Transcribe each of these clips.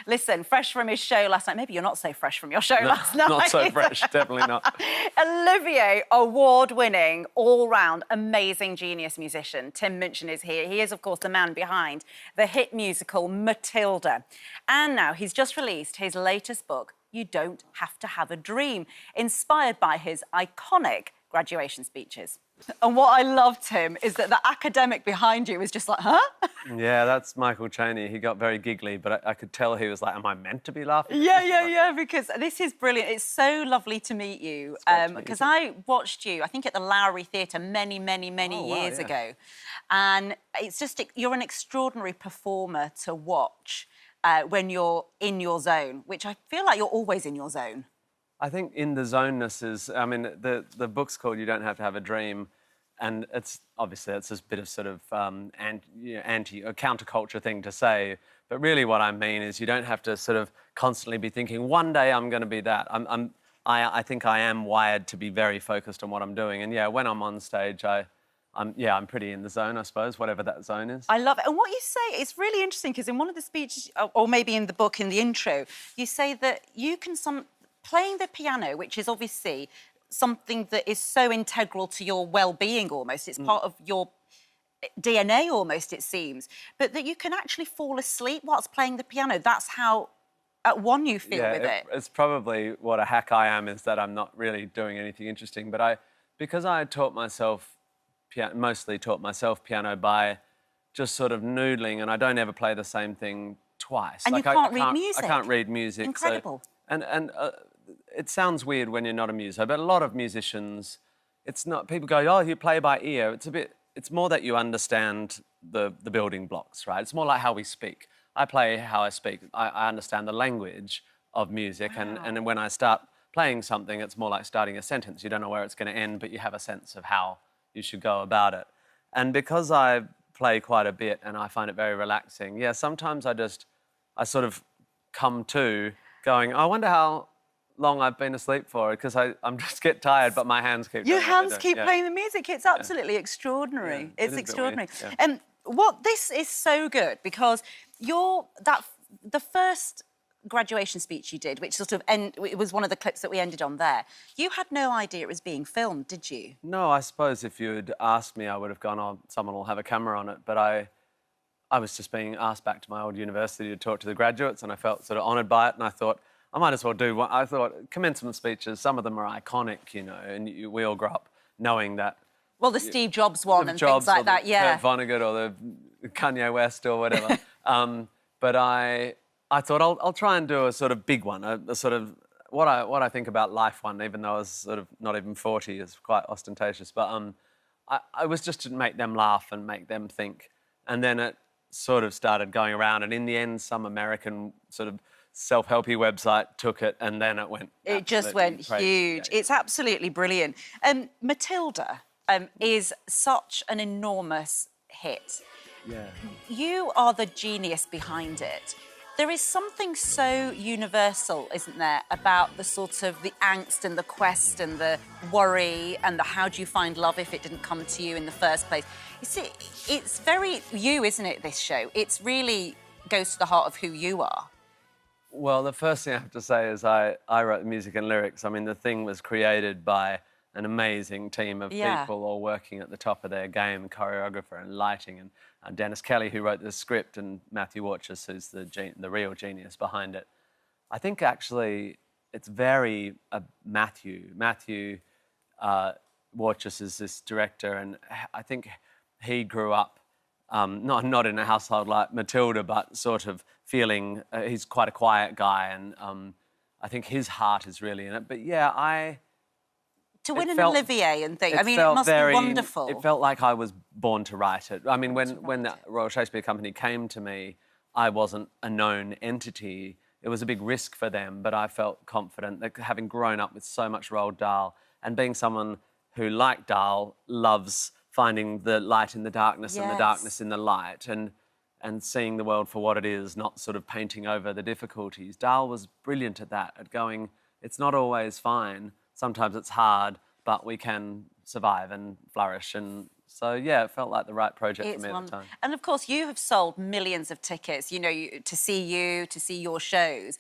Listen, fresh from his show last night. Maybe you're not so fresh from your show last night. Not so fresh, definitely not. Olivier, award-winning, all-round, amazing genius musician. Tim Minchin is here. He is, of course, the man behind the hit musical Matilda. And now he's just released his latest book, You Don't Have to Have a Dream, inspired by his iconic graduation speeches. And what I loved, Tim, is that the academic behind you was just like, huh? Yeah, that's Michael Chaney. He got very giggly, but I could tell he was like, am I meant to be laughing? Yeah, because this is brilliant. It's so lovely to meet you. Because I watched you, I think, at the Lowry Theatre many years ago. And it's just, you're an extraordinary performer to watch when you're in your zone, which I feel like you're always in your zone. I think in the zoneness is, I mean, the book's called You Don't Have to Have a Dream, and it's obviously it's this bit of sort of counterculture thing to say, but really what I mean is you don't have to sort of constantly be thinking, one day I'm going to be that. I think I am wired to be very focused on what I'm doing, and yeah, when I'm on stage, I'm pretty in the zone, I suppose, whatever that zone is. I love it. And what you say, it's really interesting, because in one of the speeches, or maybe in the book, in the intro, you say that you can playing the piano, which is obviously something that is so integral to your well-being almost. It's part of your DNA almost, it seems. But that you can actually fall asleep whilst playing the piano. That's how at one you feel with it. It's probably what a hack I am, is that I'm not really doing anything interesting. But because I taught myself mostly taught myself piano by just sort of noodling, and I don't ever play the same thing twice. And like, you can't read music. I can't read music. Incredible. So, it sounds weird when you're not a muso, but a lot of musicians, it's not, people go, oh, you play by ear. It's more that you understand the building blocks, right? It's more like how we speak. I play how I speak. I understand the language of music, wow. and when I start playing something, it's more like starting a sentence. You don't know where it's going to end, but you have a sense of how you should go about it. And because I play quite a bit and I find it very relaxing, yeah, sometimes I sort of come to going, I wonder how long I've been asleep for, because I'm just get tired, but my hands keep Your hands keep playing the music. It's absolutely extraordinary. Yeah, it's extraordinary. And this is so good, because the first graduation speech you did, which sort of it was one of the clips that we ended on there. You had no idea it was being filmed, did you? No, I suppose if you'd asked me, I would have gone, oh, someone will have a camera on it. But I was just being asked back to my old university to talk to the graduates, and I felt sort of honoured by it, and I thought, I might as well do one. I thought commencement speeches, some of them are iconic, you know, and we all grew up knowing that. Well, the Steve Jobs one and things like that, yeah. The Vonnegut or the Kanye West or whatever. But I thought I'll try and do a sort of big one, a sort of what I think about life one, even though I was sort of not even 40, is quite ostentatious. But I was just to make them laugh and make them think, and then it sort of started going around, and in the end, some American sort of self-helpy website took it, and then it went. It just went huge. Yeah. It's absolutely brilliant. Matilda is such an enormous hit. Yeah. You are the genius behind it. There is something so universal, isn't there, about the sort of the angst and the quest and the worry and the how do you find love if it didn't come to you in the first place. You see, it's very you, isn't it, this show? It's really goes to the heart of who you are. Well, the first thing I have to say is I wrote the music and lyrics. I mean, the thing was created by an amazing team of people all working at the top of their game, choreographer and lighting, and Dennis Kelly, who wrote the script, and Matthew Warchus, who's the real genius behind it. I think actually it's very Matthew. Matthew Warchus is this director, and I think he grew up not in a household like Matilda, but sort of feeling he's quite a quiet guy, and I think his heart is really in it. But yeah, to win an Olivier and things, I mean, it must be wonderful. It felt like I was born to write it. I mean, when the Royal Shakespeare Company came to me, I wasn't a known entity. It was a big risk for them, but I felt confident that having grown up with so much Roald Dahl and being someone who, like Dahl, loves finding the light in the darkness and the darkness in the light, and seeing the world for what it is, not sort of painting over the difficulties. Dahl was brilliant at that, at going, it's not always fine. Sometimes it's hard, but we can survive and flourish, and So, yeah, it felt like the right project for me at the time. And, of course, you have sold millions of tickets, you know, to see your shows.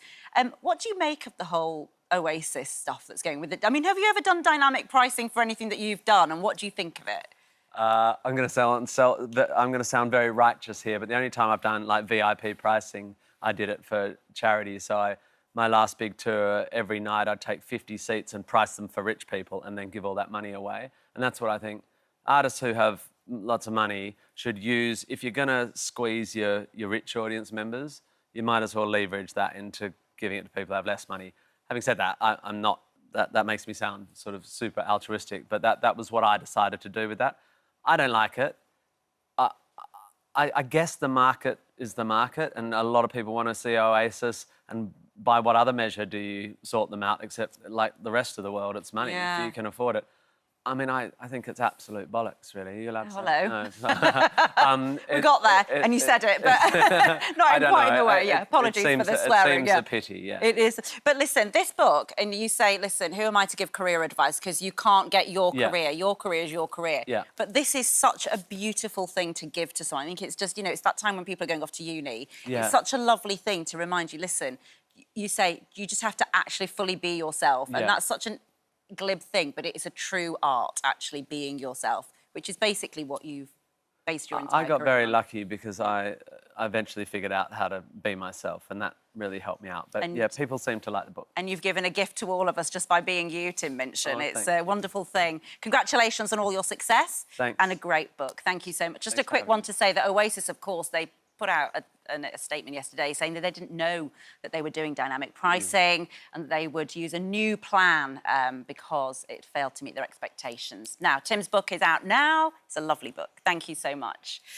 What do you make of the whole Oasis stuff that's going with it? I mean, have you ever done dynamic pricing for anything that you've done, and what do you think of it? I'm going to sound very righteous here, but the only time I've done, like, VIP pricing, I did it for charity. So my last big tour, every night I'd take 50 seats and price them for rich people and then give all that money away. And that's what I think artists who have lots of money should use. If you're going to squeeze your rich audience members, you might as well leverage that into giving it to people who have less money. Having said that, I'm not, that makes me sound sort of super altruistic, but that was what I decided to do with that. I don't like it. I guess the market is the market, and a lot of people want to see Oasis, and by what other measure do you sort them out, except like the rest of the world, it's money, if you can afford it. I mean, I think it's absolute bollocks, really. You're allowed to say no. We got there, and you said it, but not in quite in the way. Yeah, apologies for the swearing. It seems a pity, yeah. It is. But listen, this book, and you say, listen, who am I to give career advice? Because you can't get your career. Your career is your career. Yeah. But this is such a beautiful thing to give to someone. I think it's just, you know, it's that time when people are going off to uni. Yeah. It's such a lovely thing to remind you, listen, you say you just have to actually fully be yourself. And that's such an glib thing, but it is a true art, actually being yourself, which is basically what you've based your entire I got career very on. lucky because I eventually figured out how to be myself, and that really helped me out. But yeah, people seem to like the book. And you've given a gift to all of us just by being you, Tim Minchin. Oh, it's a wonderful thing. Congratulations on all your success. Thanks. And a great book. Thank you so much. Just a quick one to say that Oasis, of course, they put out a statement yesterday saying that they didn't know that they were doing dynamic pricing and that they would use a new plan because it failed to meet their expectations. Now, Tim's book is out now. It's a lovely book. Thank you so much.